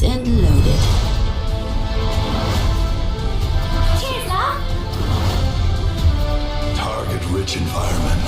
Locked and loaded. Cheers, love! Target-rich environment.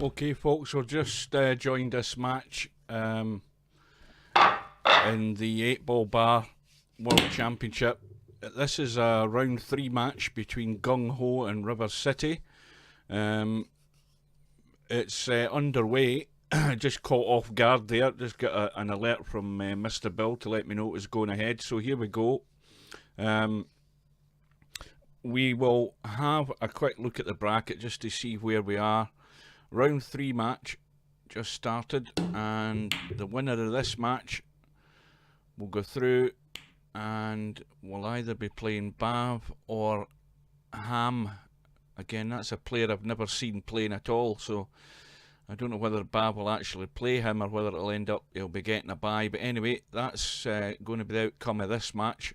Okay, folks, we've just joined this match in the 8-Ball Bar World Championship. This is a round 3 match between Gung Ho and RiverCity. It's underway. Just caught off guard there. Just got an alert from Mr. Bill to let me know it was going ahead. So here we go. We will have a quick look at the bracket just to see where we are. Round 3 match just started, and the winner of this match will go through and will either be playing Bav or Ham. Again, that's a player I've never seen playing at all, so I don't know whether Bav will actually play him or whether it'll end up he'll be getting a bye. But anyway, that's going to be the outcome of this match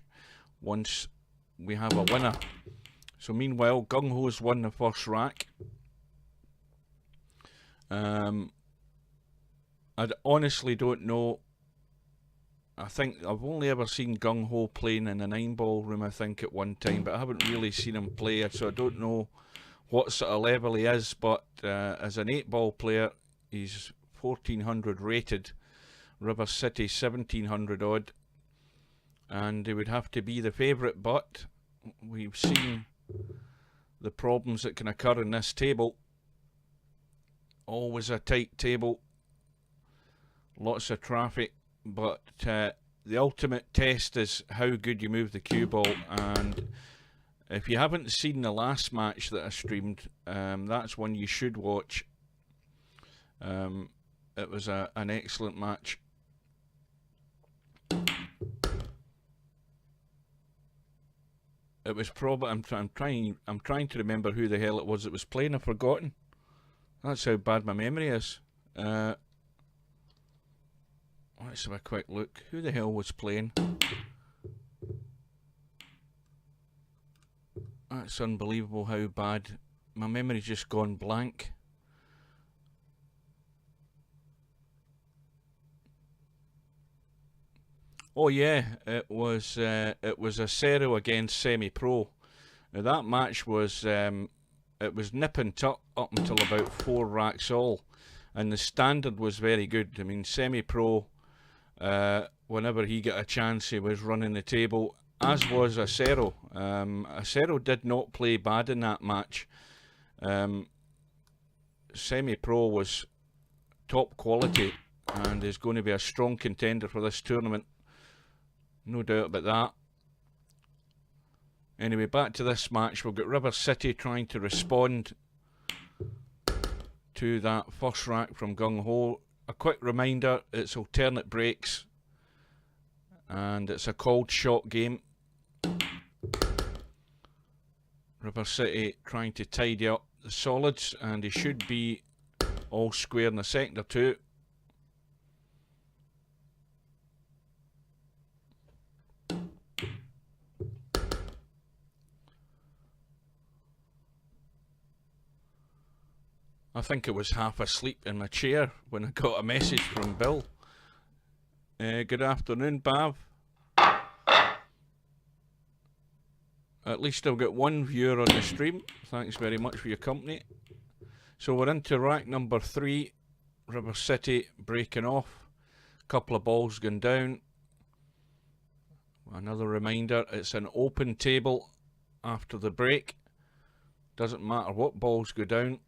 once we have a winner. So meanwhile, Gung Ho's won the first rack. I honestly don't know. I think I've only ever seen Gung Ho playing in a 9-ball room, I think, at one time, but I haven't really seen him play, so I don't know what sort of level he is. But as an 8-ball player, he's 1400 rated, RiverCity 1700 odd, and he would have to be the favourite, but we've seen the problems that can occur in this table. Always a tight table, lots of traffic, but the ultimate test is how good you move the cue ball. And if you haven't seen the last match that I streamed, that's one you should watch. It was an excellent match. It was probably I'm trying to remember who the hell it was that was playing. I've forgotten. That's how bad my memory is. Let's have a quick look. Who the hell was playing? That's unbelievable how bad. My memory's just gone blank. Oh yeah, it was a Acero against Semi-Pro. Now that match was it was nip and tuck up until about 4 racks all, and the standard was very good. I mean, Semi-Pro, whenever he got a chance, he was running the table, as was Acero. Acero did not play bad in that match. Semi-Pro was top quality and is going to be a strong contender for this tournament. No doubt about that. Anyway, back to this match. We've got RiverCity trying to respond to that first rack from Gung Ho. A quick reminder, it's alternate breaks and it's a cold shot game. RiverCity trying to tidy up the solids, and he should be all square in a second or two. I think I was half asleep in my chair when I got a message from Bill. Good afternoon, Bav. At least I've got one viewer on the stream. Thanks very much for your company. So we're into rack number 3. RiverCity breaking off. Couple of balls going down. Another reminder, it's an open table after the break. Doesn't matter what balls go down.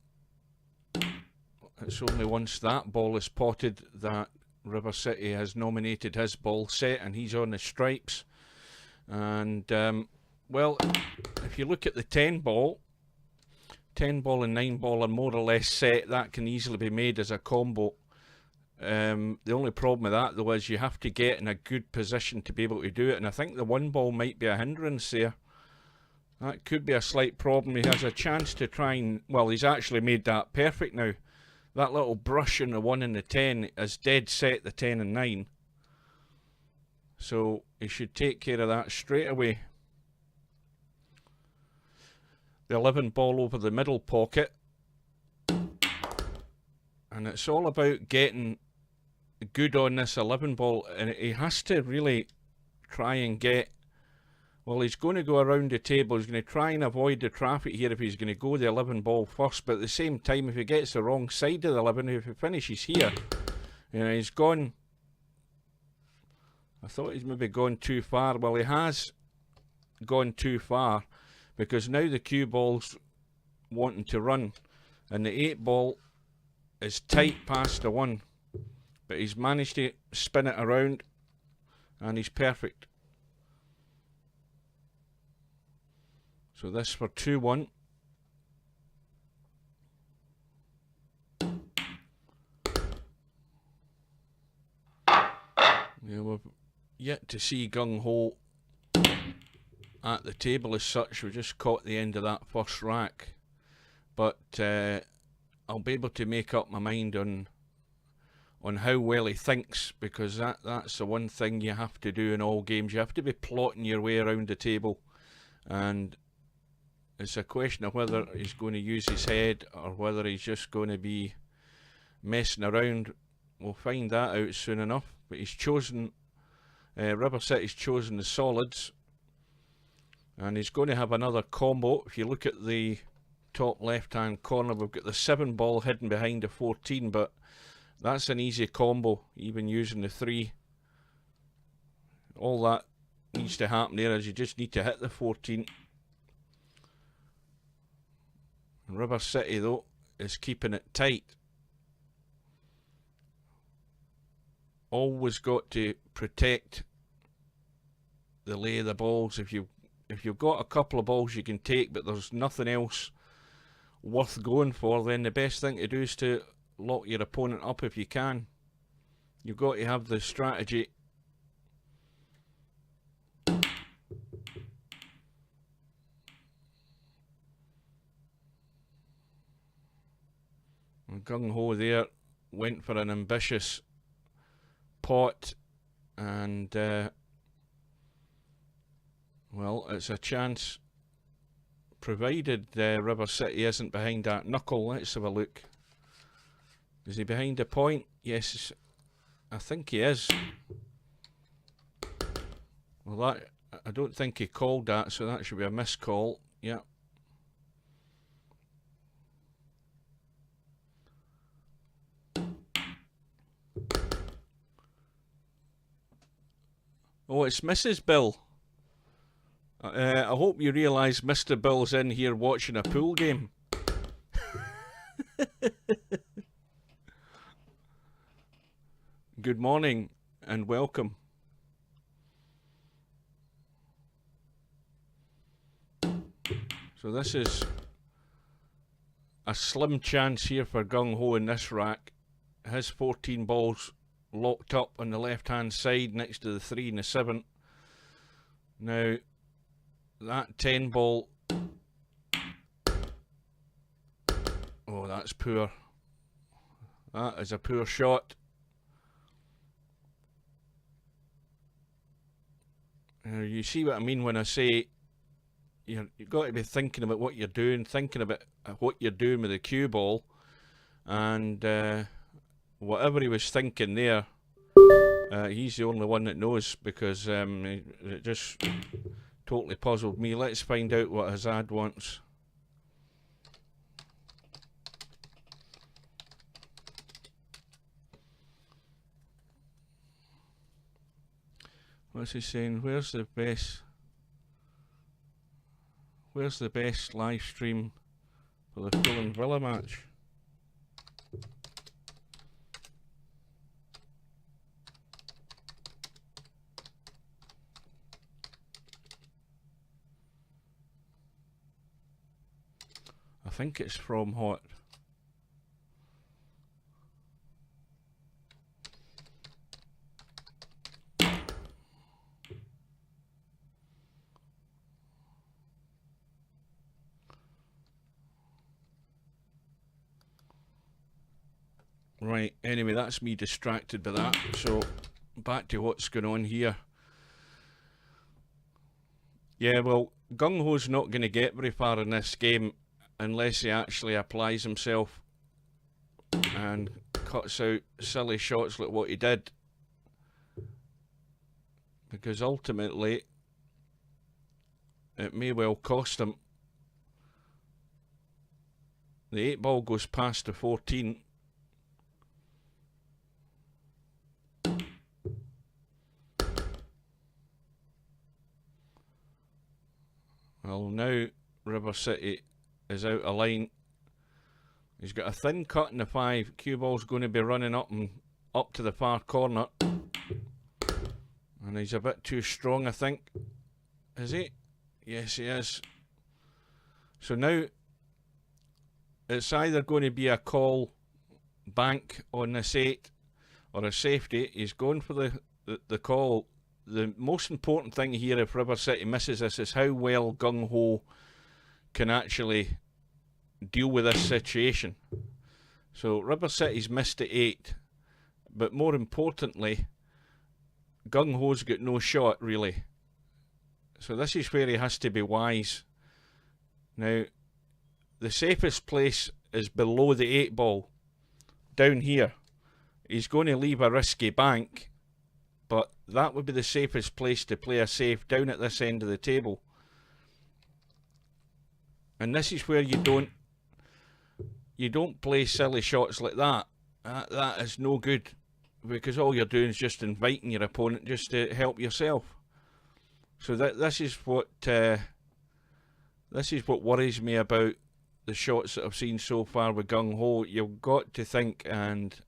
It's only once that ball is potted that RiverCity has nominated his ball set, and he's on the stripes. And well, if you look at the 10 ball 10 ball and 9 ball are more or less set. That can easily be made as a combo. The only problem with that though is you have to get in a good position to be able to do it, and I think the 1 ball might be a hindrance there. That could be a slight problem. He has a chance to try and, well, he's actually made that perfect now. That little brush in the 1 and the 10 is dead set the 10 and 9. So he should take care of that straight away. The 11 ball over the middle pocket. And it's all about getting good on this 11 ball, and he has to really try and get, well, he's going to go around the table, he's going to try and avoid the traffic here if he's going to go the 11 ball first, but at the same time, if he gets the wrong side of the 11, if he finishes here, you know, he's gone, I thought he's maybe gone too far. Well, he has gone too far, because now the cue ball's wanting to run, and the 8 ball is tight past the 1. But he's managed to spin it around, and he's perfect. So this for 2-1. Yeah, we've yet to see Gung Ho at the table as such. We just caught the end of that first rack. But I'll be able to make up my mind on how well he thinks, because that's the one thing you have to do in all games. You have to be plotting your way around the table, and it's a question of whether he's going to use his head or whether he's just going to be messing around. We'll find that out soon enough. But he's chosen, RiverCity's chosen the solids, and he's going to have another combo. If you look at the top left hand corner, we've got the 7 ball hidden behind the 14, but that's an easy combo, even using the 3. All that needs to happen there is you just need to hit the 14. And RiverCity though is keeping it tight. Always got to protect the lay of the balls. If you've got a couple of balls you can take, but there's nothing else worth going for, then the best thing to do is to lock your opponent up if you can. You've got to have the strategy. And Gung Ho there went for an ambitious pot, and well, it's a chance, provided RiverCity isn't behind that knuckle. Let's have a look. Is he behind the point? Yes, I think he is. Well, that, I don't think he called that, so that should be a missed call. Yeah. Oh, it's Mrs. Bill. I hope you realise Mr. Bill's in here watching a pool game. Good morning and welcome. So this is a slim chance here for Gung Ho in this rack. His 14 balls locked up on the left hand side next to the 3 and the 7. Now that 10 ball, oh, that's poor. That is a poor shot. You see what I mean when I say you've got to be thinking about what you're doing, thinking about what you're doing with the cue ball, and whatever he was thinking there, he's the only one that knows, because it just totally puzzled me. Let's find out what Hazard wants. What's he saying? Where's the best live stream for the Fulham Villa match? think it's from what? Right, anyway, that's me distracted by that. So, back to what's going on here. Yeah, well, Gung Ho's not going to get very far in this game unless he actually applies himself and cuts out silly shots like what he did. Because ultimately, it may well cost him. The 8 ball goes past the 14. Well, now RiverCity is out of line. He's got a thin cut in the 5. Cue ball's going to be running up and up to the far corner. And he's a bit too strong, I think. Is he? Yes, he is. So now it's either going to be a call bank on this 8 or a safety. He's going for the call. The most important thing here, if RiverCity misses this, is how well Gung Ho can actually deal with this situation. So RiverCity's missed at 8, but more importantly, Gung Ho's got no shot really. So this is where he has to be wise. Now, the safest place is below the 8 ball, down here. He's going to leave a risky bank, but that would be the safest place to play a safe, down at this end of the table. And this is where you don't play silly shots like that. That is no good, because all you're doing is just inviting your opponent just to help yourself. So this is what worries me about the shots that I've seen so far with Gung Ho. You've got to think and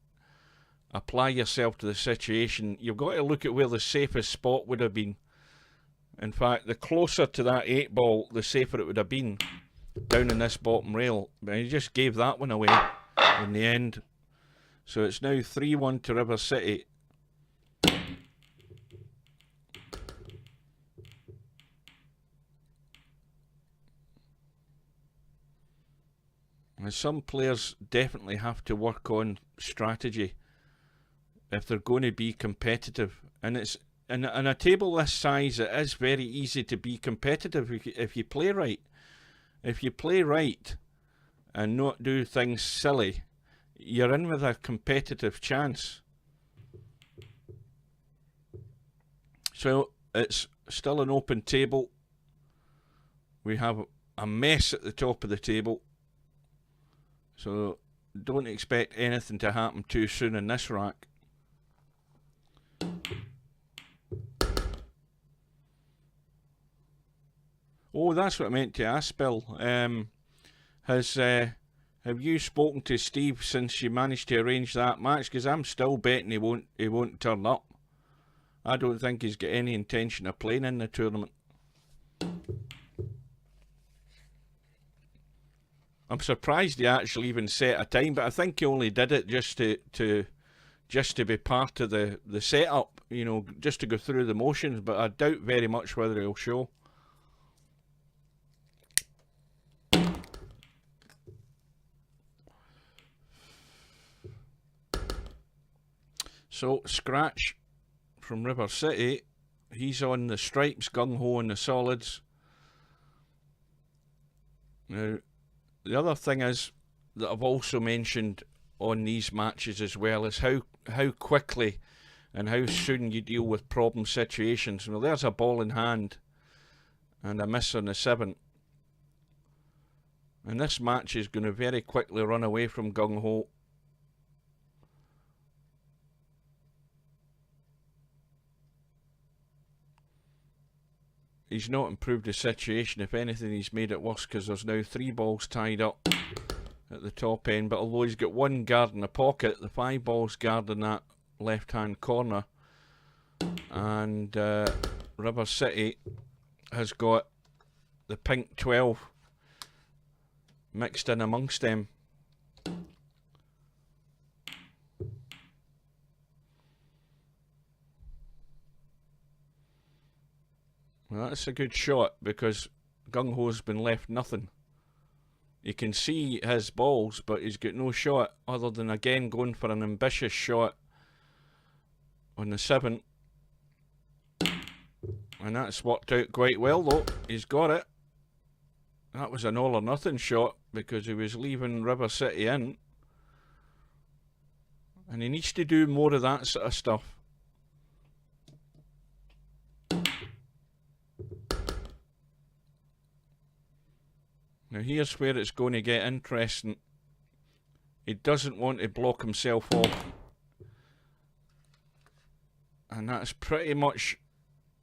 apply yourself to the situation. You've got to look at where the safest spot would have been. In fact, the closer to that 8 ball, the safer it would have been, down in this bottom rail. But he just gave that one away in the end. So it's now 3-1 to RiverCity. And some players definitely have to work on strategy if they're going to be competitive. And it's in a table this size, it is very easy to be competitive if you play right. If you play right and not do things silly, you're in with a competitive chance. So it's still an open table. We have a mess at the top of the table. So don't expect anything to happen too soon in this rack. Oh, that's what I meant to ask, Bill. Have you spoken to Steve since you managed to arrange that match? Because I'm still betting he won't turn up. I don't think he's got any intention of playing in the tournament. I'm surprised he actually even set a time, but I think he only did it just to be part of the setup, you know, just to go through the motions. But I doubt very much whether he'll show. So Scratch from RiverCity, he's on the stripes, Gung Ho on the solids. Now, the other thing is that I've also mentioned on these matches as well is how quickly and how soon you deal with problem situations. Well, there's a ball in hand and a miss on the 7. And this match is going to very quickly run away from Gung Ho. He's not improved the situation. If anything, he's made it worse, because there's now 3 balls tied up at the top end. But although he's got 1 guard in the pocket, the 5 balls guarding that left-hand corner. And RiverCity has got the pink 12. mixed in amongst them. Well, that's a good shot because Gung Ho's been left nothing. You can see his balls, but he's got no shot other than again going for an ambitious shot on the 7. And that's worked out quite well though. He's got it. That was an all or nothing shot because he was leaving RiverCity in. And he needs to do more of that sort of stuff. Now here's where it's going to get interesting. He doesn't want to block himself off. And that's pretty much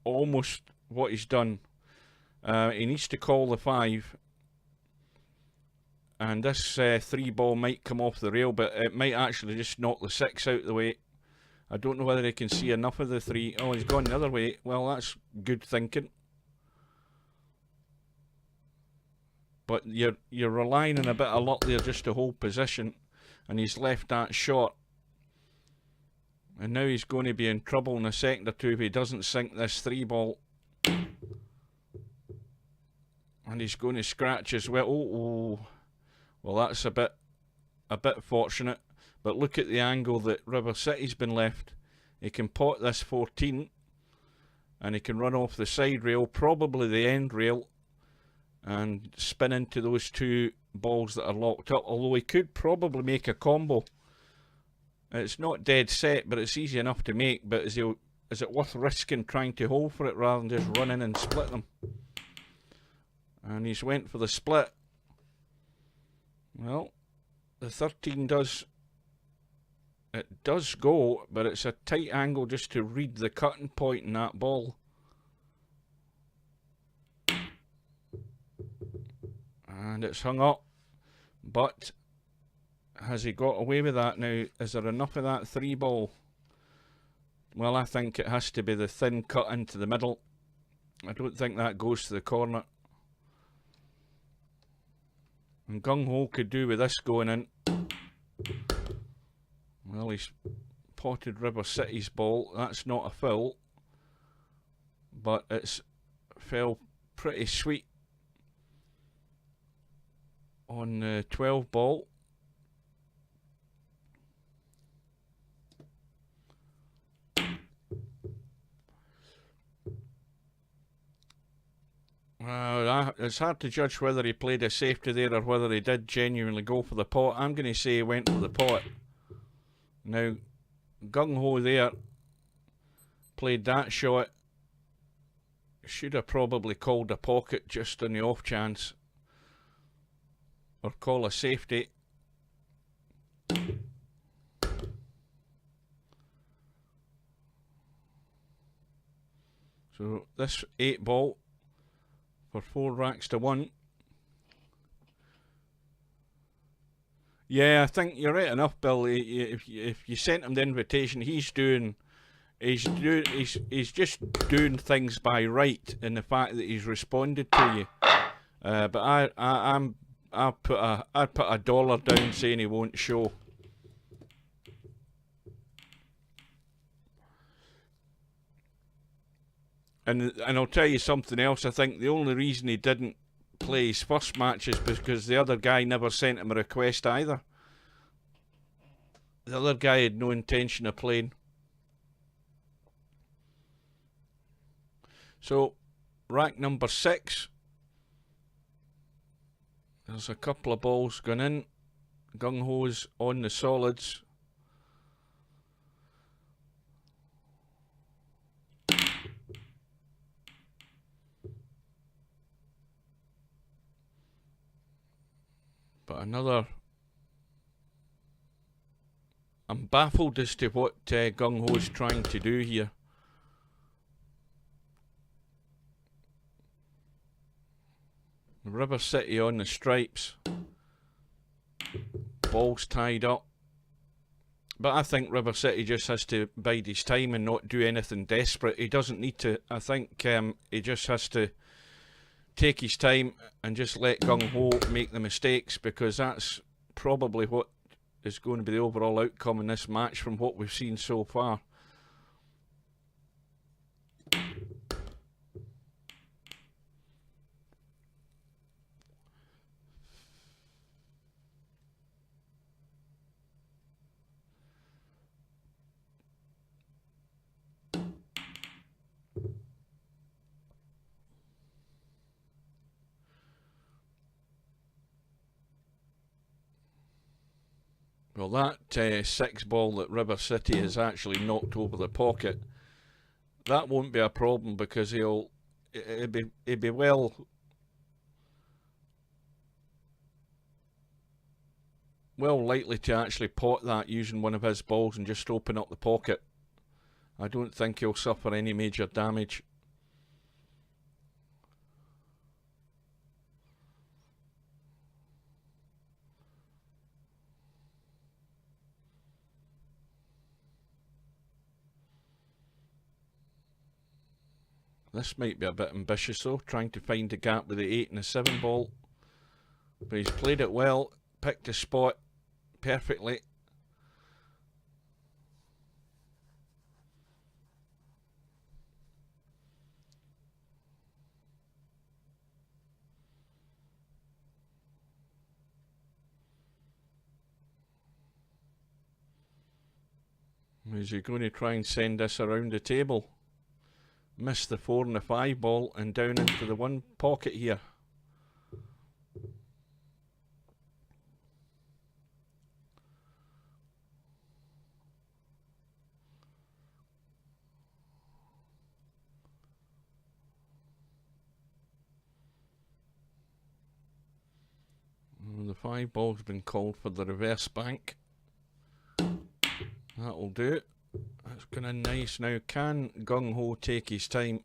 almost what he's done. He needs to call the 5. And this 3 ball might come off the rail, but it might actually just knock the 6 out of the way. I don't know whether he can see enough of the 3. Oh, he's gone the other way. Well, that's good thinking. But you're relying on a bit of luck there just to hold position, and he's left that short. And now he's going to be in trouble in a second or two if he doesn't sink this 3 ball. And he's going to scratch as well. Oh. Well, that's a bit fortunate. But look at the angle that RiverCity's been left. He can pot this 14, and he can run off the side rail, probably the end rail, and spin into those 2 balls that are locked up, although he could probably make a combo. It's not dead set, but it's easy enough to make. But is it worth risking trying to hold for it rather than just run in and split them? And he's went for the split. Well, the 13 does go, but it's a tight angle just to read the cutting point in that ball. And it's hung up, but has he got away with that now? Is there enough of that 3 ball? Well, I think it has to be the thin cut into the middle. I don't think that goes to the corner. And Gung Ho could do with this going in. Well, he's potted RiverCity's ball. That's not a foul, but it's fell pretty sweet on the 12 ball. It's hard to judge whether he played a safety there or whether he did genuinely go for the pot. I'm going to say he went for the pot. Now, Gung Ho there played that shot. Should have probably called a pocket just on the off chance, or call a safety. So this 8 ball for 4 racks to 1. Yeah, I think you're right enough, Bill. If you sent him the invitation, he's just doing things by right in the fact that he's responded to you. But I'd put $1 down saying he won't show. And I'll tell you something else. I think the only reason he didn't play his first match is because the other guy never sent him a request either. The other guy had no intention of playing. So, rack number 6. There's a couple of balls going in. Gung Ho's on the solids. But another... I'm baffled as to what Gung Ho's trying to do here. RiverCity on the stripes. Ball's tied up. But I think RiverCity just has to bide his time and not do anything desperate. He doesn't need to. I think he just has to take his time and just let Gung Ho make the mistakes, because that's probably what is going to be the overall outcome in this match from what we've seen so far. Well, that 6 ball that RiverCity has actually knocked over the pocket, that won't be a problem, because he'll be well likely to actually pot that using one of his balls and just open up the pocket. I don't think he'll suffer any major damage. This might be a bit ambitious though, trying to find a gap with the 8 and the 7 ball. But he's played it well, picked the spot perfectly. Is he going to try and send this around the table? Missed the 4 and the 5 ball and down into the 1 pocket here. The 5 ball's been called for the reverse bank. That'll do it. That's kind of nice. Now, can Gung Ho take his time?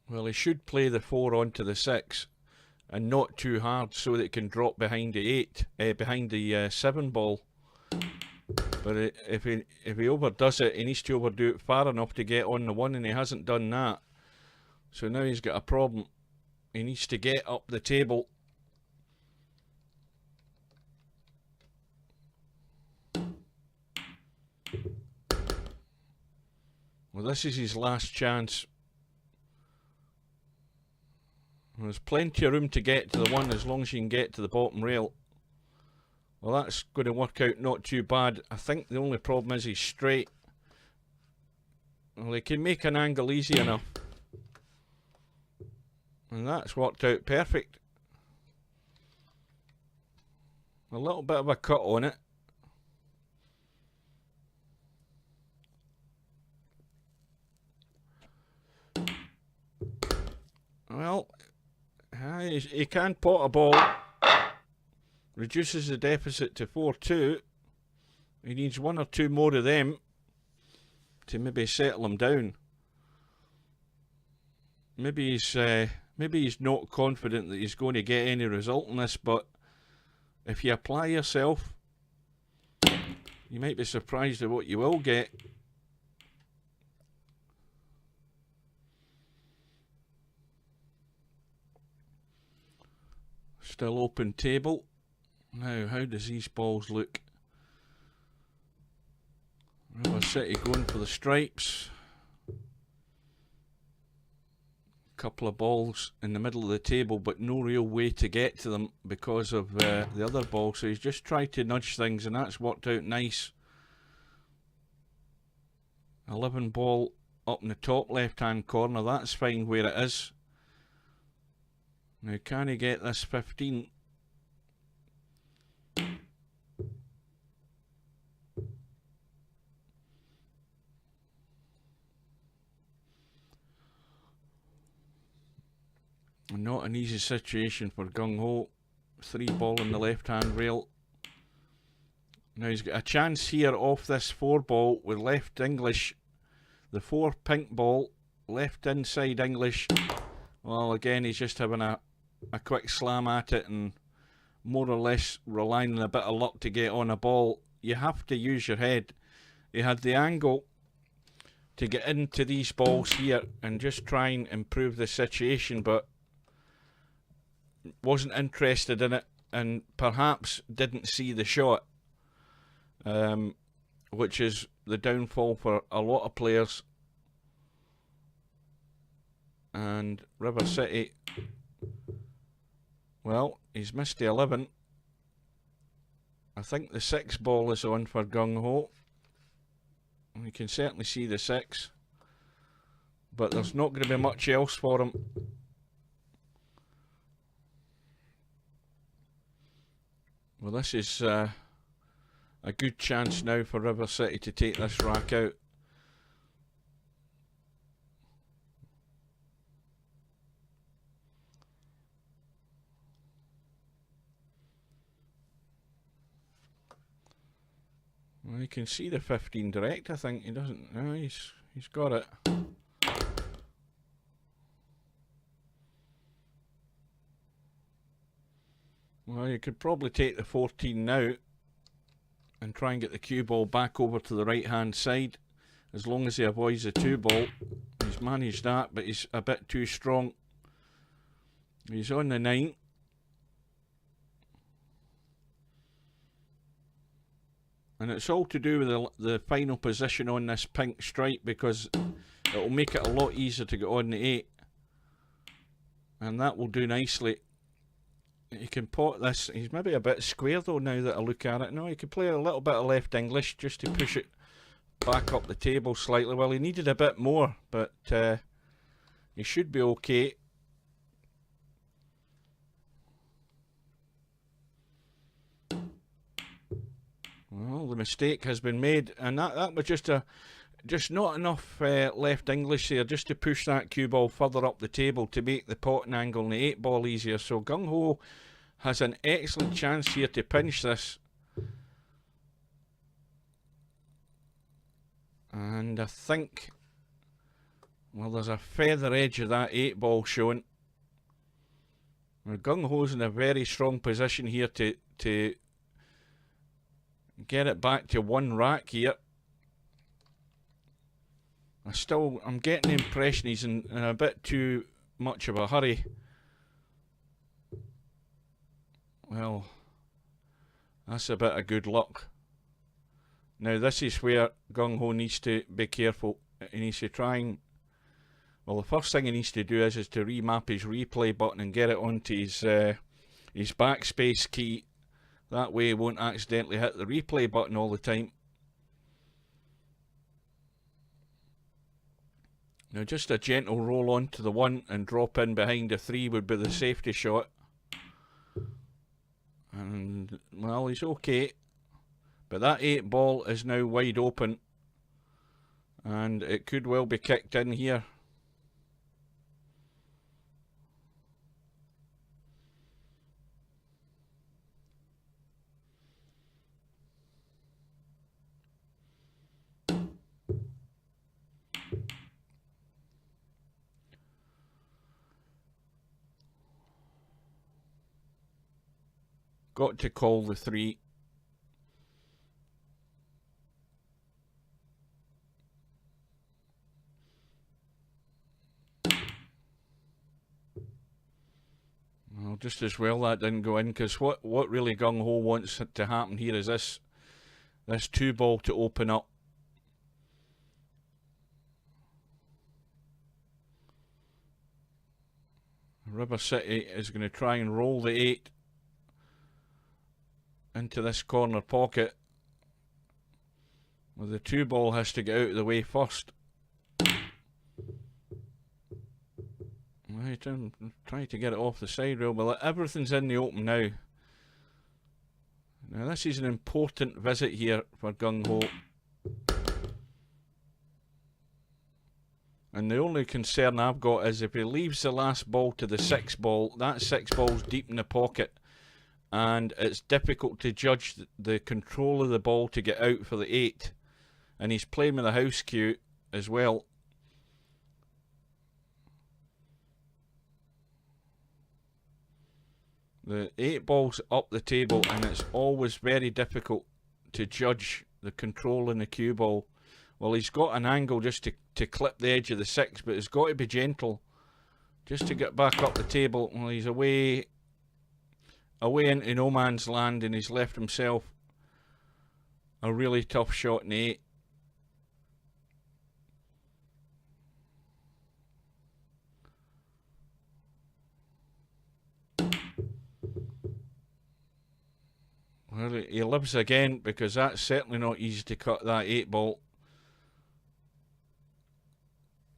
Well, he should play the 4 onto the 6 and not too hard, so that it can drop behind the 8, behind the 7 ball. But if he overdoes it, he needs to overdo it far enough to get on the 1, and he hasn't done that. So now he's got a problem. He needs to get up the table. Well, this is his last chance. There's plenty of room to get to the 1 as long as you can get to the bottom rail. Well, that's going to work out not too bad. I think the only problem is he's straight. Well, he can make an angle easy enough. And that's worked out perfect. A little bit of a cut on it. Well, he can pot a ball. Reduces the deficit to 4-2. He needs 1 or 2 more of them to maybe settle him down. Maybe he's not confident that he's going to get any result in this, but if you apply yourself, you might be surprised at what you will get. Still open table. Now, how does these balls look? RiverCity going for the stripes. Couple of balls in the middle of the table, but no real way to get to them because of the other ball. So he's just tried to nudge things, and that's worked out nice. 11 ball up in the top left hand corner. That's fine where it is. Now, can he get this 15? Not an easy situation for Gung Ho. 3 ball on the left hand rail. Now he's got a chance here off this 4 ball with left English. The 4 pink ball, left inside English. Well, again, he's just having a quick slam at it and more or less relying on a bit of luck to get on a ball. You have to use your head. He had the angle to get into these balls here and just try and improve the situation, but wasn't interested in it and perhaps didn't see the shot, which is the downfall for a lot of players. And RiverCity, well, he's missed the 11. I think the 6 ball is on for Gung Ho. You can certainly see the 6, but there's not going to be much else for him. Well, this is a good chance now for RiverCity to take this rack out. Well, you can see the 15 direct. I think he doesn't. No, he's got it. Well, you could probably take the 14 now and try and get the cue ball back over to the right hand side, as long as he avoids the 2 ball. He's managed that, but he's a bit too strong. He's on the 9. And it's all to do with the final position on this pink stripe, because it will make it a lot easier to get on the 8. And that will do nicely. You can pot this. He's maybe a bit square though now that I look at it. No, he could play a little bit of left English just to push it back up the table slightly. Well, he needed a bit more, but he should be okay. Well, the mistake has been made, and that was just not enough left English there, just to push that cue ball further up the table to make the potting angle and the 8 ball easier. So Gung Ho has an excellent chance here to pinch this. And I think, well, there's a feather edge of that 8 ball showing. Now, Gung Ho's in a very strong position here to get it back to 1 rack here. I'm getting the impression he's in a bit too much of a hurry. Well, that's a bit of good luck. Now this is where Gung Ho needs to be careful. He needs to try and, well, the first thing he needs to do is to remap his replay button and get it onto his backspace key. That way he won't accidentally hit the replay button all the time. Now just a gentle roll onto the 1 and drop in behind the 3 would be the safety shot. And, well, he's okay. But that 8 ball is now wide open. And it could well be kicked in here. Got to call the 3. Well, just as well that didn't go in, because what really Gung Ho wants to happen here is this 2 ball to open up. RiverCity is going to try and roll the 8 into this corner pocket. Well, the 2 ball has to get out of the way first. Right, I'm trying to get it off the side rail. Well, everything's in the open now. Now this is an important visit here for Gung Ho. And the only concern I've got is if he leaves the last ball to the 6 ball, that 6 ball's deep in the pocket. And it's difficult to judge the control of the ball to get out for the 8. And he's playing with a house cue as well. The 8 ball's up the table, and it's always very difficult to judge the control in the cue ball Well, he's got an angle just to clip the edge of the 6, but it's got to be gentle just to get back up the table. Well, he's away into no man's land, and he's left himself a really tough shot in 8. Well, he lives again, because that's certainly not easy to cut that 8 ball.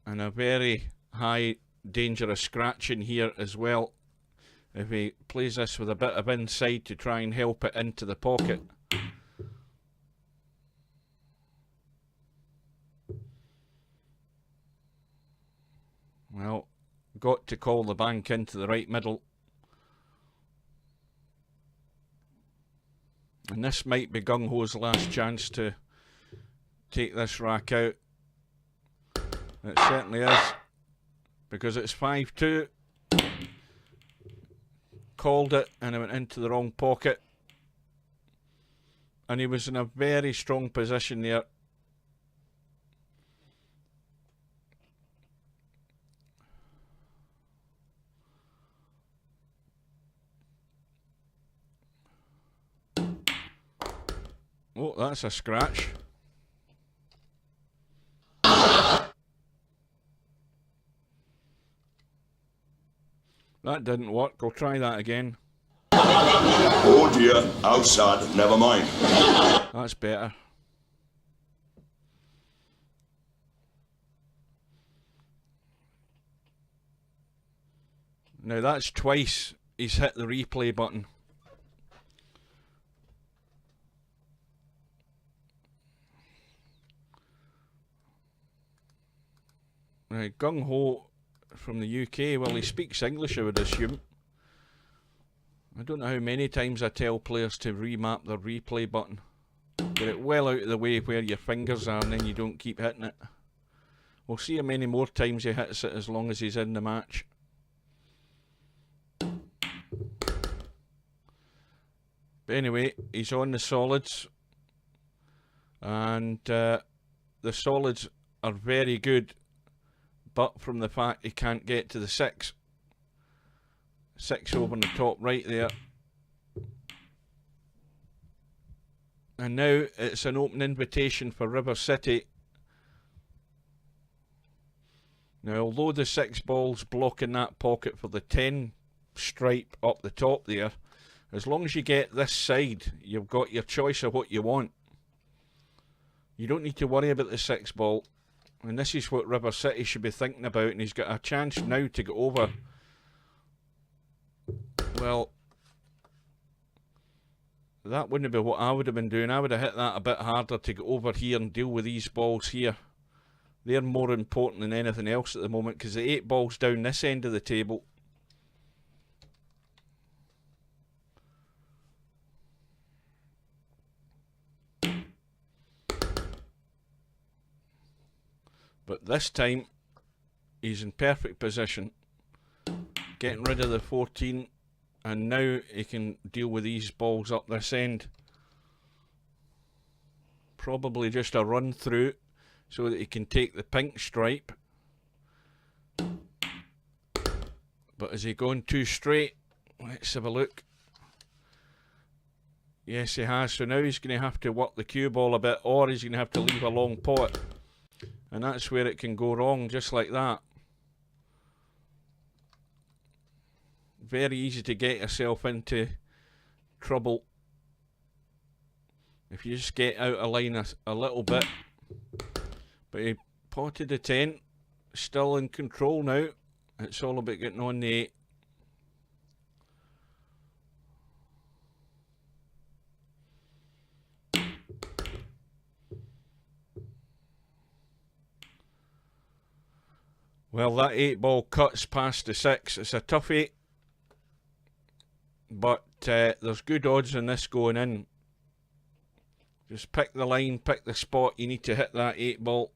And a very high danger of scratching here as well, if he plays this with a bit of inside to try and help it into the pocket. Well, got to call the bank into the right middle. And this might be Gung Ho's last chance to take this rack out. It certainly is, because it's 5-2. Called it, and it went into the wrong pocket. And he was in a very strong position there. Oh, that's a scratch. That didn't work. I'll try that again. Oh dear, how sad. Never mind. That's better. Now that's twice he's hit the replay button. Right, Gung Ho from the UK, well, he speaks English, I would assume. I don't know how many times I tell players to remap their replay button. Get it well out of the way where your fingers are, and then you don't keep hitting it. We'll see how many more times he hits it as long as he's in the match. But anyway, he's on the solids. And the solids are very good, but from the fact he can't get to the 6. 6 over on the top right there. And now it's an open invitation for RiverCity. Now, although the 6 ball's blocking that pocket for the 10 stripe up the top there, as long as you get this side, you've got your choice of what you want. You don't need to worry about the 6 ball. And this is what RiverCity should be thinking about, and he's got a chance now to get over. Well, that wouldn't be what I would have been doing. I would have hit that a bit harder to get over here and deal with these balls here. They're more important than anything else at the moment, because the 8 ball's down this end of the table. But this time, he's in perfect position. Getting rid of the 14. And now he can deal with these balls up this end. Probably just a run through so that he can take the pink stripe. But is he going too straight? Let's have a look. Yes, he has. So now he's going to have to work the cue ball a bit, or he's going to have to leave a long pot. And that's where it can go wrong, just like that. Very easy to get yourself into trouble if you just get out of line a little bit. But he potted the 10, still in control now. It's all about getting on the 8. Well, that 8 ball cuts past the 6. It's a tough 8. But there's good odds in this going in. Just pick the line, pick the spot. You need to hit that 8 ball.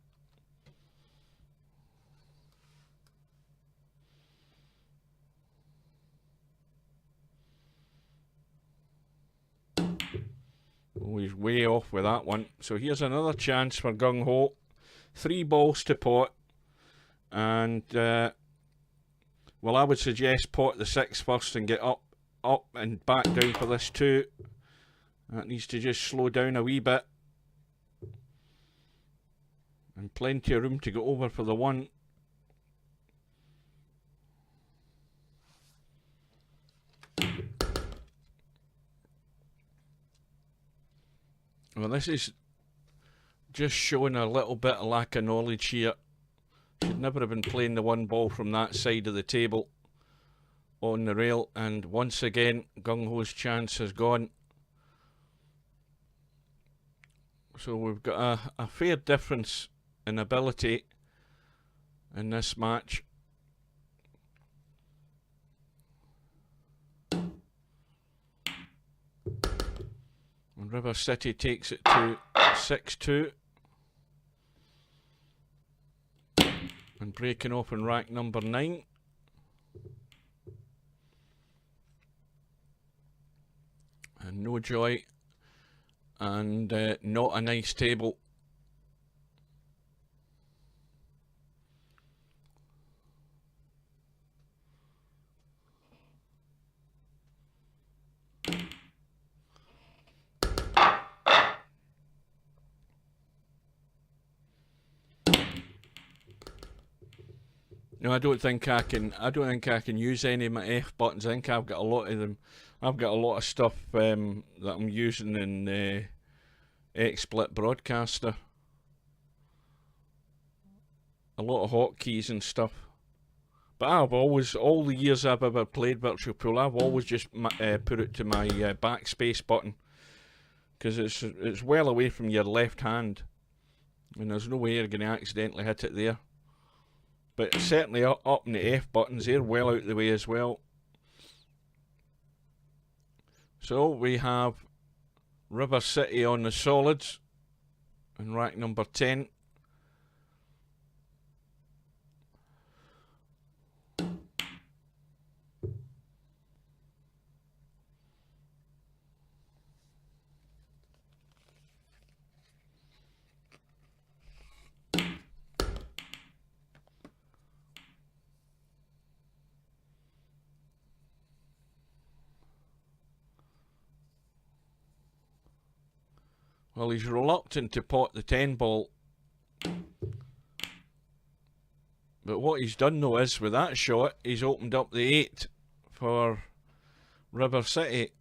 Oh, he's way off with that one. So here's another chance for Gung Ho. 3 balls to pot, and well, I would suggest pot the 6 first and get up and back down for this 2. That needs to just slow down a wee bit, and plenty of room to go over for the 1. Well, this is just showing a little bit of lack of knowledge here. Should never have been playing the 1 ball from that side of the table on the rail, and once again Gung Ho's chance has gone. So we've got a fair difference in ability in this match. And RiverCity takes it to 6-2. And breaking off in rack number 9. And no joy. And not a nice table. No, I don't think I can use any of my F buttons. I think I've got a lot of them. I've got a lot of stuff that I'm using in XSplit Broadcaster. A lot of hotkeys and stuff. But I've always, all the years I've ever played Virtual Pool, I've always just put it to my backspace button, because it's well away from your left hand, and there's no way you're going to accidentally hit it there. But certainly up in the F buttons, they're well out the way as well. So we have RiverCity on the solids in rack number 10. Well, he's reluctant to pot the 10 ball. But what he's done though is, with that shot, he's opened up the 8 for RiverCity.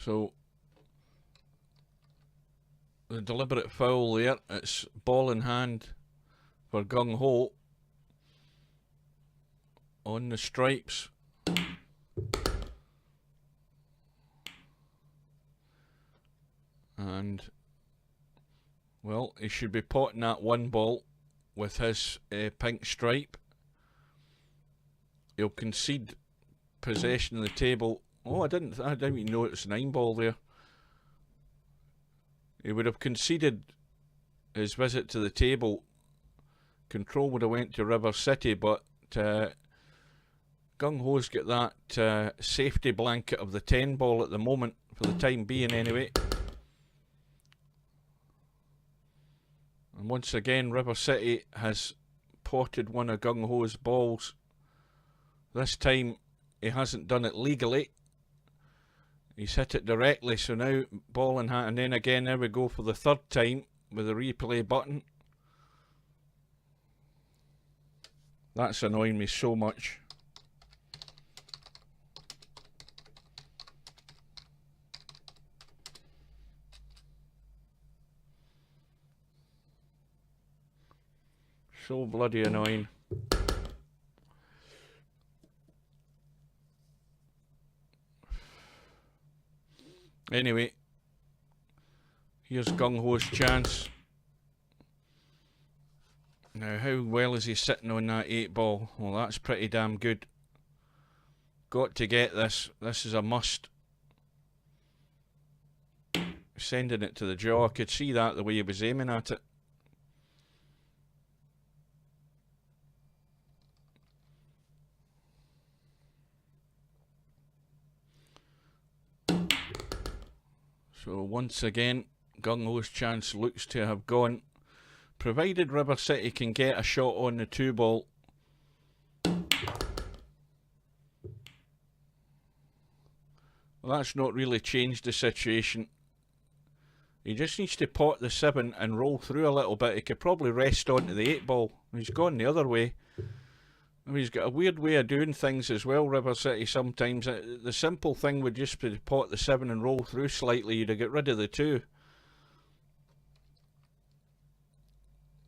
So the deliberate foul there, it's ball in hand for Gung Ho on the stripes. And well, he should be potting that 1 ball with his pink stripe. He'll concede possession of the table. Oh, I didn't even know it was 9 ball there. He would have conceded his visit to the table. Control would have went to RiverCity, but Gung Ho's got that safety blanket of the 10 ball at the moment, for the time being anyway. And once again, RiverCity has potted one of Gung Ho's balls. This time he hasn't done it legally. He's hit it directly, so now ball in hand, and then again, there we go for the 3rd time with the replay button. That's annoying me so much. So bloody annoying. Anyway, here's Gung Ho's chance. Now, how well is he sitting on that 8 ball? Well, that's pretty damn good. Got to get this. This is a must. Sending it to the jaw. I could see that the way he was aiming at it. So once again, Gung Ho's chance looks to have gone. Provided RiverCity can get a shot on the 2 ball. Well, that's not really changed the situation. He just needs to pot the 7 and roll through a little bit. He could probably rest onto the 8 ball. He's gone the other way. He's got a weird way of doing things as well, RiverCity, sometimes. The simple thing would just be to pot the 7 and roll through slightly. You'd have got rid of the 2.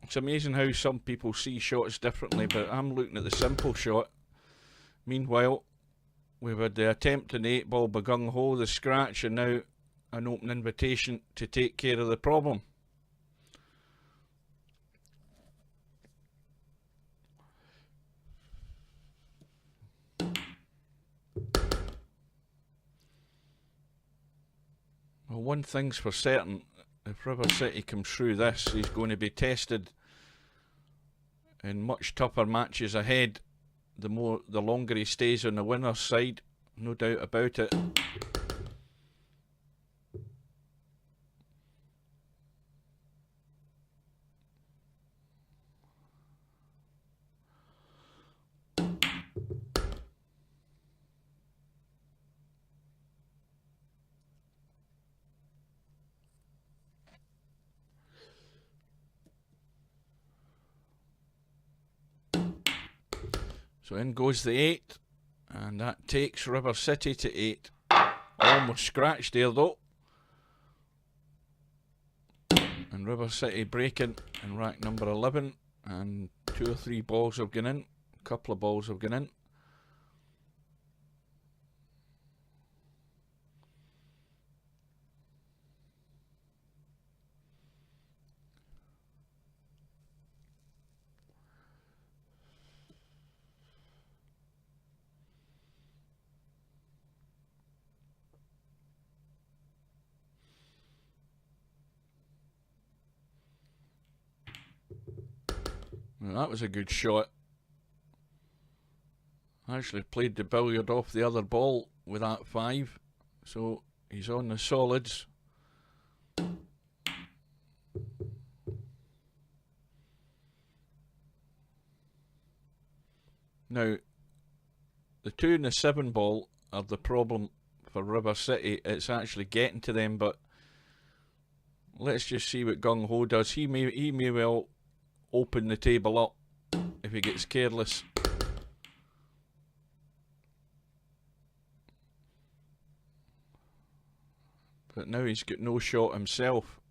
It's amazing how some people see shots differently, but I'm looking at the simple shot. Meanwhile, we've had the attempt in the 8 ball by Gung Ho, the scratch, and now an open invitation to take care of the problem. Well, one thing's for certain, if RiverCity comes through this, he's going to be tested in much tougher matches ahead. The longer he stays on the winner's side, no doubt about it. So in goes the 8, and that takes RiverCity to 8. Almost scratched there though. And RiverCity breaking in rack number 11, and 2 or 3 balls have gone in. A couple of balls have gone in. Well, that was a good shot. Actually played the billiard off the other ball with that 5. So he's on the solids. Now, the 2 and the 7 ball are the problem for RiverCity. It's actually getting to them, but let's just see what Gung Ho does. He may well open the table up if he gets careless. But now he's got no shot himself.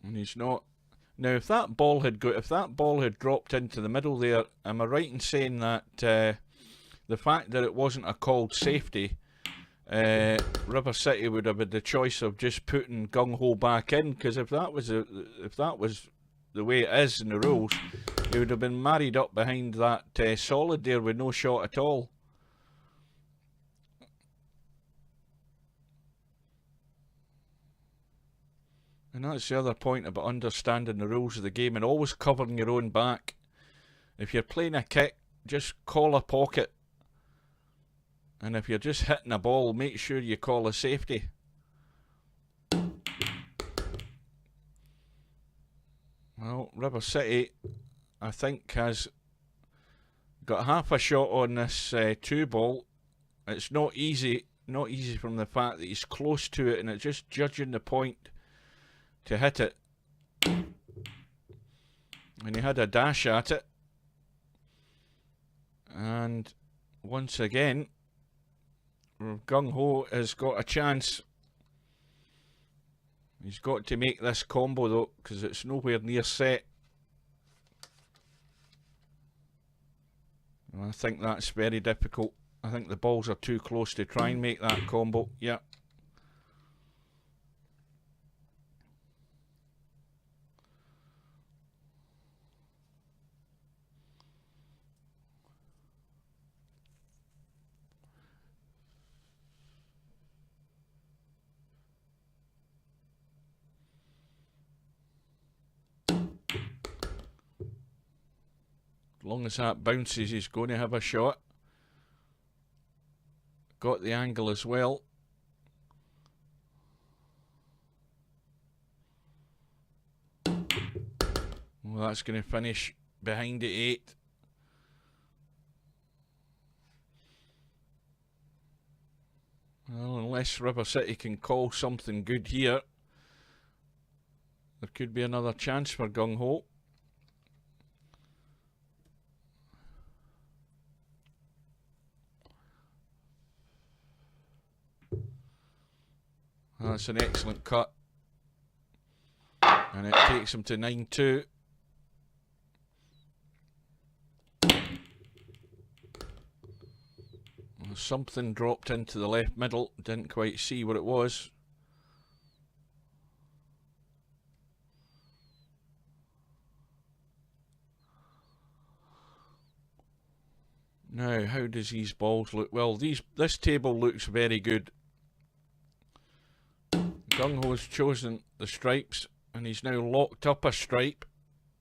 And he's not. Now, if that ball had dropped into the middle there, am I right in saying that the fact that it wasn't a called safety, RiverCity would have had the choice of just putting Gung Ho back in? Because if that was the way it is in the rules, he would have been married up behind that solid there with no shot at all. And that's the other point about understanding the rules of the game and always covering your own back. If you're playing a kick, just call a pocket. And if you're just hitting a ball, make sure you call a safety. Well, RiverCity, I think, has got half a shot on this 2 ball. It's not easy from the fact that he's close to it, and it's just judging the point to hit it. And he had a dash at it, and once again Gung Ho has got a chance. He's got to make this combo though, because it's nowhere near set. I think that's very difficult. I think the balls are too close to try and make that combo. Yep. As long as that bounces, he's going to have a shot. Got the angle as well. Well, that's going to finish behind the 8. Well, unless RiverCity can call something good here, there could be another chance for Gung Ho. That's an excellent cut. And it takes him to 9-2. Something dropped into the left middle. Didn't quite see what it was. Now, how does these balls look? Well, this table looks very good. Gung Ho's chosen the stripes, and he's now locked up a stripe.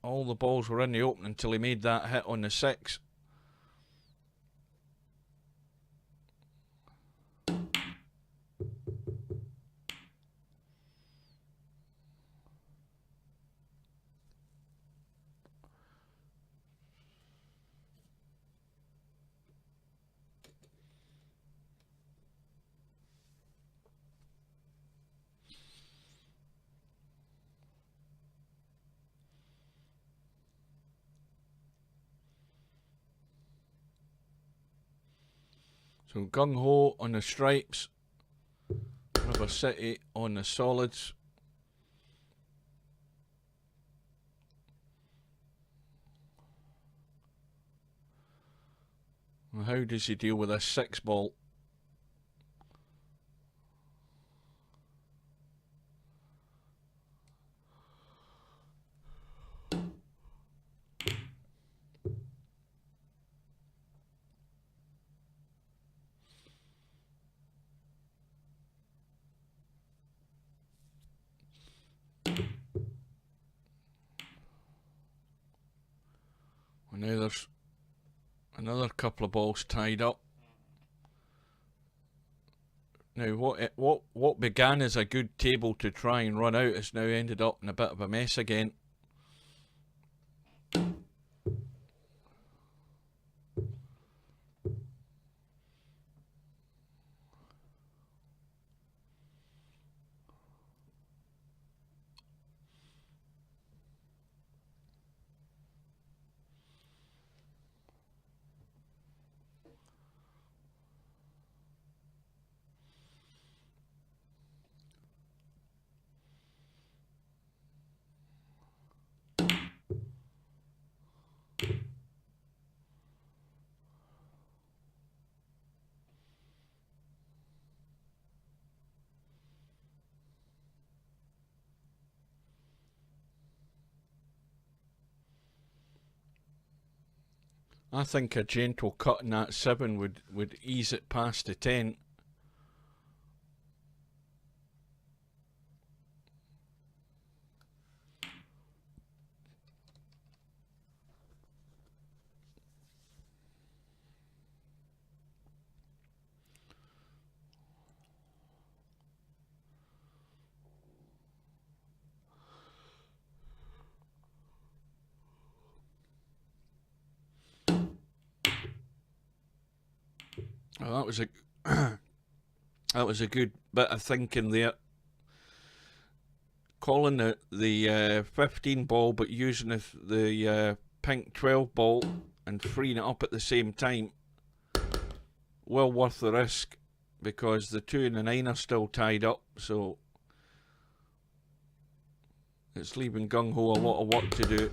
All the balls were in the open until he made that hit on the 6. So Gung Ho on the stripes, RiverCity on the solids. Well, how does he deal with a 6 ball? Now there's another couple of balls tied up. Now what began as a good table to try and run out has now ended up in a bit of a mess again. I think a gentle cut in that 7 would ease it past the 10. Well, that was a that was a good bit of thinking there. Calling the 15 ball, but using the pink 12 ball and freeing it up at the same time. Well worth the risk, because the 2 and the 9 are still tied up, so it's leaving Gung Ho a lot of work to do.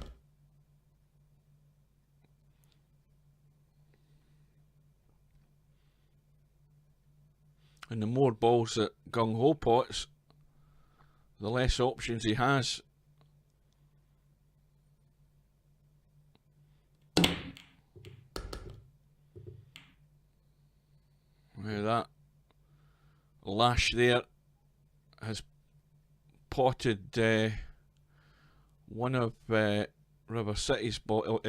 And the more balls that Gung Ho pots, the less options he has. Now that lash there has potted one of RiverCity's balls.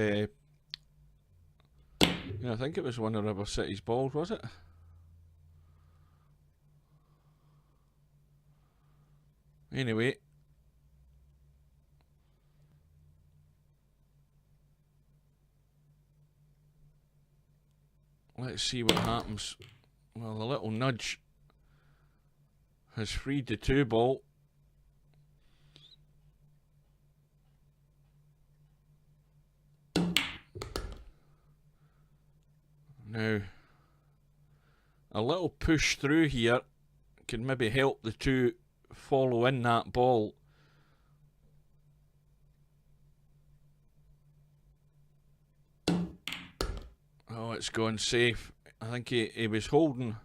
Yeah, I think it was one of RiverCity's balls, was it? Anyway, let's see what happens. Well, a little nudge has freed the 2 ball. Now, a little push through here can maybe help the 2 follow in that ball. Oh, it's gone safe. I think he was holding.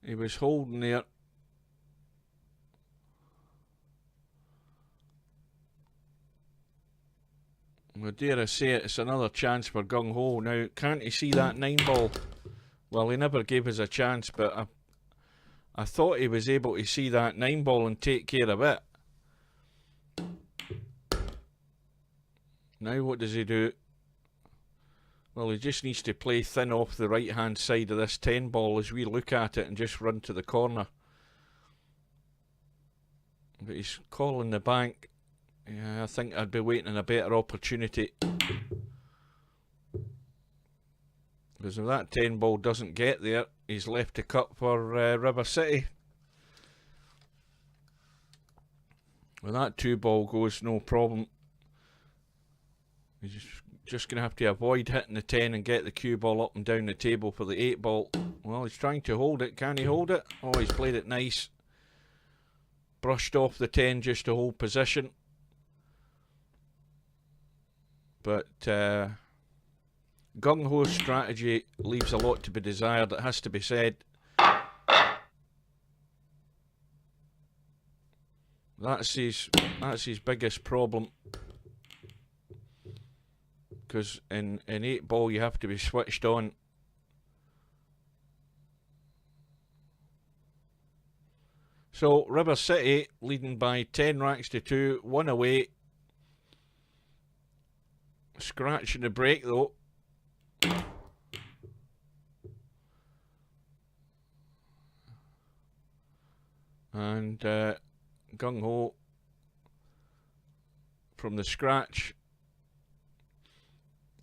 He was holding there. Well, dare I say it, it's another chance for Gung Ho. Now, can't he see that 9 ball? Well, he never gave us a chance, but I thought he was able to see that 9 ball and take care of it. Now what does he do? Well, he just needs to play thin off the right hand side of this 10 ball as we look at it and just run to the corner. But he's calling the bank. Yeah, I think I'd be waiting a better opportunity. Because if that 10 ball doesn't get there, he's left to cut for RiverCity. Well, that 2 ball goes, no problem. He's just going to have to avoid hitting the 10 and get the cue ball up and down the table for the 8 ball. Well, he's trying to hold it. Can he hold it? Oh, he's played it nice. Brushed off the 10 just to hold position. But Gung Ho's strategy leaves a lot to be desired, it has to be said. That's his biggest problem. Because in 8 ball you have to be switched on. So RiverCity leading by 10 racks to 2, 1 away. Scratching the break though. And Gung Ho from the scratch.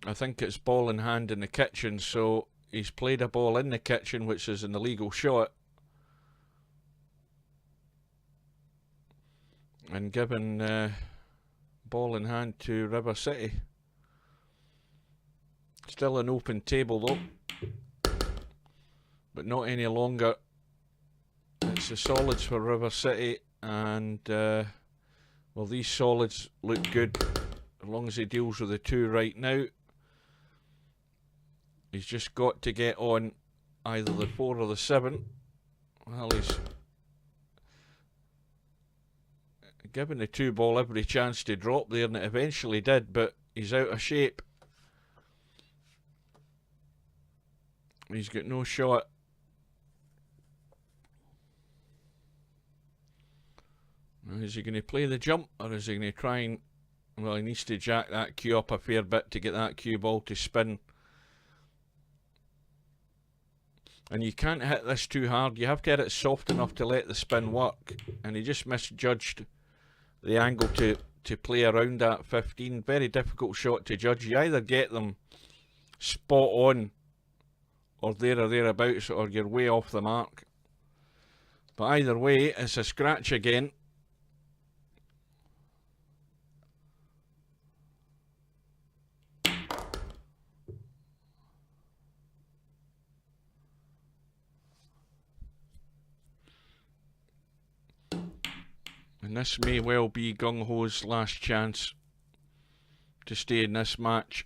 I think it's ball in hand in the kitchen, so he's played a ball in the kitchen, which is an illegal shot. And given ball in hand to RiverCity. Still an open table though, but not any longer. It's the solids for RiverCity, and well, these solids look good as long as he deals with the 2 right now. He's just got to get on either the 4 or the 7. Well, he's given the 2 ball every chance to drop there, and it eventually did, but he's out of shape. He's got no shot. Now, is he going to play the jump, or is he going to try and... Well, he needs to jack that cue up a fair bit to get that cue ball to spin. And you can't hit this too hard. You have to hit it soft enough to let the spin work. And he just misjudged the angle to play around that 15. Very difficult shot to judge. You either get them spot on, or there or thereabouts, or you're way off the mark. But either way, it's a scratch again. And this may well be Gung Ho's last chance to stay in this match.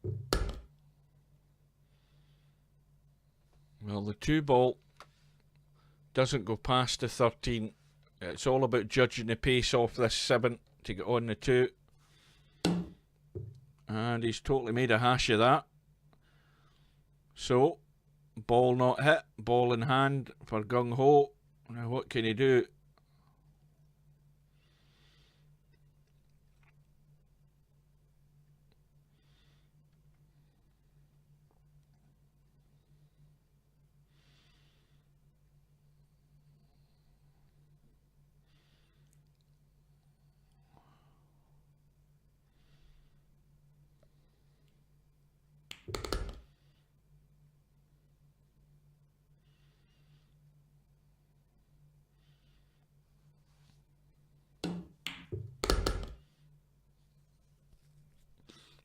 Well, the 2 ball doesn't go past the 13. It's all about judging the pace off this 7 to get on the 2. And he's totally made a hash of that. So, ball not hit, ball in hand for Gung Ho. Now what can he do?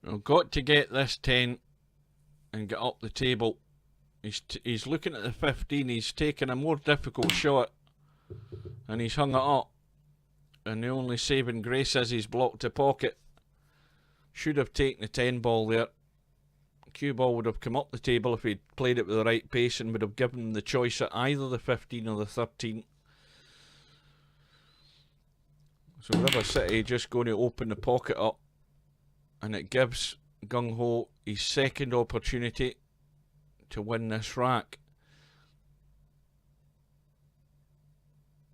We've got to get this 10 and get up the table. He's looking at the 15. He's taken a more difficult shot and he's hung it up. And the only saving grace is he's blocked the pocket. Should have taken the 10 ball there. Cue ball would have come up the table if he'd played it with the right pace and would have given him the choice at either the 15 or the 13. So RiverCity just going to open the pocket up, and it gives Gung Ho his second opportunity to win this rack.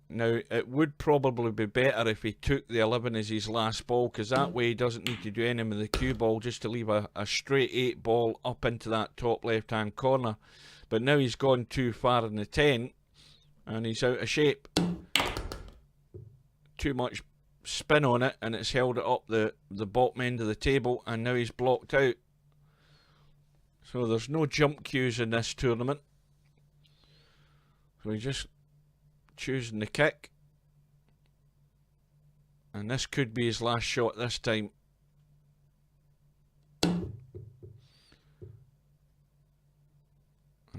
Now, it would probably be better if he took the 11 as his last ball, because that way he doesn't need to do anything with the cue ball, just to leave a straight 8 ball up into that top left hand corner. But now he's gone too far in the 10 and he's out of shape. Too much spin on it and it's held it up the bottom end of the table, and now he's blocked out. So there's no jump cues in this tournament. So he's just choosing the kick, and this could be his last shot this time. And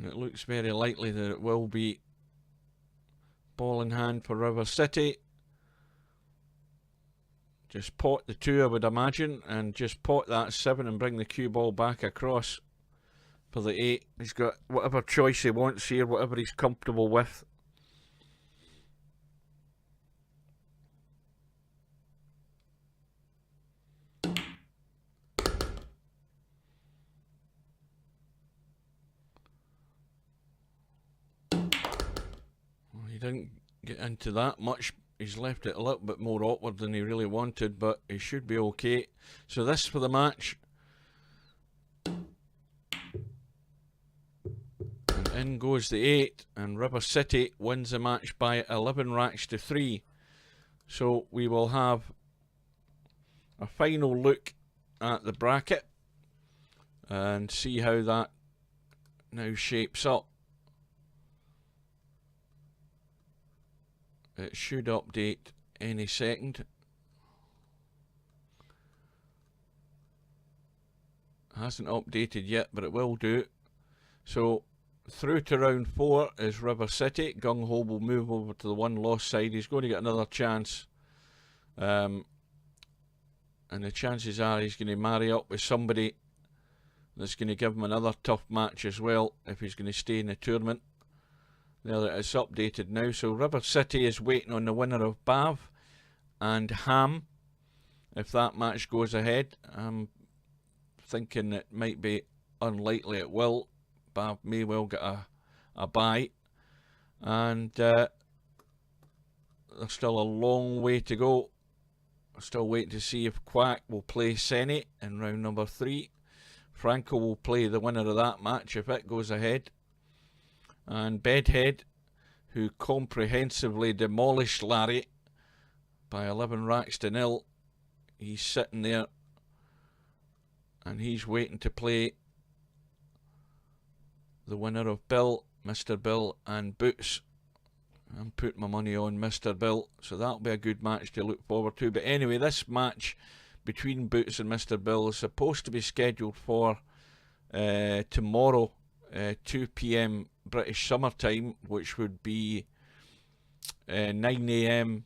it looks very likely that it will be. Ball in hand for RiverCity. Just pot the 2, I would imagine, and just pot that 7 and bring the cue ball back across for the 8. He's got whatever choice he wants here, whatever he's comfortable with. He didn't get into that much. He's left it a little bit more awkward than he really wanted, but he should be okay. So this for the match. And in goes the 8, and RiverCity wins the match by 11 racks to 3. So we will have a final look at the bracket and see how that now shapes up. It should update any second. Hasn't updated yet, but it will do. So through to round 4 is RiverCity. Gung Ho will move over to the 1 loss side. He's going to get another chance. And the chances are he's going to marry up with somebody that's going to give him another tough match as well if he's going to stay in the tournament. Now that it's updated now, so RiverCity is waiting on the winner of Bav and Ham. If that match goes ahead, I'm thinking it might be unlikely it will. Bav may well get a bye, and there's still a long way to go. Still waiting to see if Quack will play Senny in round number 3. Franco will play the winner of that match if it goes ahead. And Bedhead, who comprehensively demolished Larry by 11 racks to 0, he's sitting there and he's waiting to play the winner of Bill, Mr. Bill and Boots. I'm putting my money on Mr. Bill, so that'll be a good match to look forward to. But anyway, this match between Boots and Mr. Bill is supposed to be scheduled for tomorrow, 2 PM British Summer Time, which would be 9 AM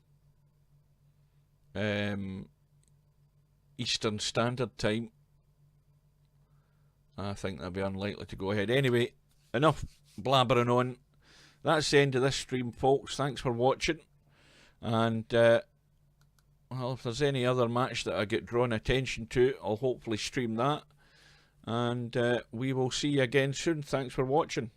Eastern Standard Time. I think that'll be unlikely to go ahead. Anyway, enough blabbering on. That's the end of this stream, folks. Thanks for watching. And, well, if there's any other match that I get drawn attention to, I'll hopefully stream that. And we will see you again soon. Thanks for watching.